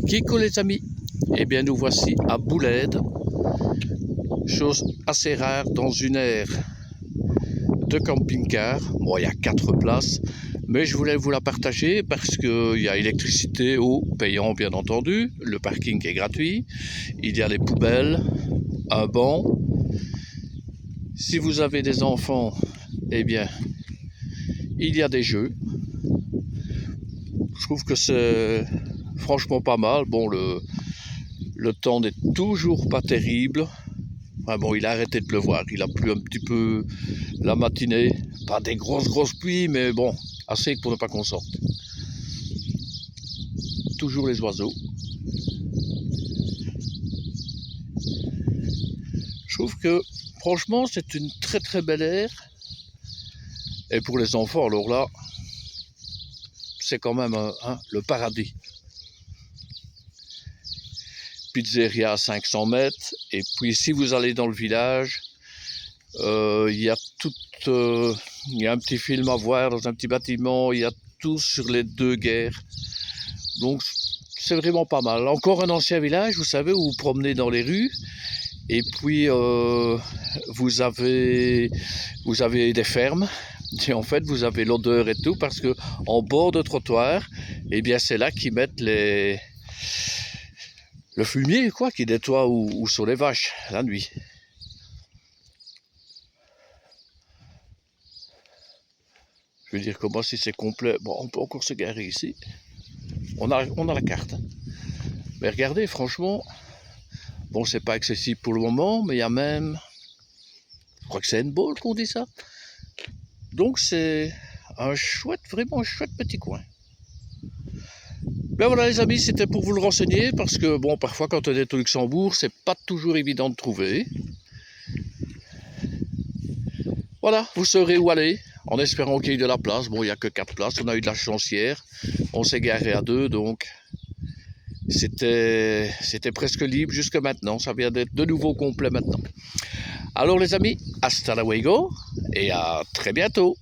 Kiko les amis, eh bien nous voici à Boulède, chose assez rare dans une aire de camping-car. Bon, il y a 4 places, mais je voulais vous la partager parce qu'il y a électricité, eau, payant bien entendu, le parking est gratuit, il y a les poubelles, un banc. Si vous avez des enfants, eh bien il y a des jeux. Je trouve que c'est franchement pas mal. Bon, le temps n'est toujours pas terrible. Enfin bon, il a arrêté de pleuvoir. Il a plu un petit peu la matinée. Pas des grosses pluies, mais bon, assez pour ne pas qu'on sorte. Toujours les oiseaux. Je trouve que franchement, c'est une très belle aire. Et pour les enfants, alors là, c'est quand même le paradis. Pizzeria à 500 mètres, et puis si vous allez dans le village, il y a il y a un petit film à voir dans un petit bâtiment, il y a tout sur les 2 guerres, donc c'est vraiment pas mal. Encore un ancien village, vous savez, où vous promenez dans les rues, et puis vous avez des fermes, et en fait vous avez l'odeur et tout, parce que en bord de trottoir, eh bien c'est là qu'ils mettent le fumier, quoi, qui nettoie ou sur les vaches, la nuit. Je veux dire, comment si c'est complet. Bon, on peut encore se garer ici. On a la carte. Mais regardez, franchement, bon, c'est pas accessible pour le moment, mais il y a même, je crois que c'est N-Ball qu'on dit ça. Donc c'est vraiment un chouette petit coin. Ben voilà les amis, c'était pour vous le renseigner, parce que bon, parfois quand on est au Luxembourg, c'est pas toujours évident de trouver. Voilà, vous saurez où aller, en espérant qu'il y ait de la place. Bon, il n'y a que 4 places, on a eu de la chance hier, on s'est garé à 2, donc c'était presque libre jusque maintenant, ça vient d'être de nouveau complet maintenant. Alors les amis, hasta luego, et à très bientôt.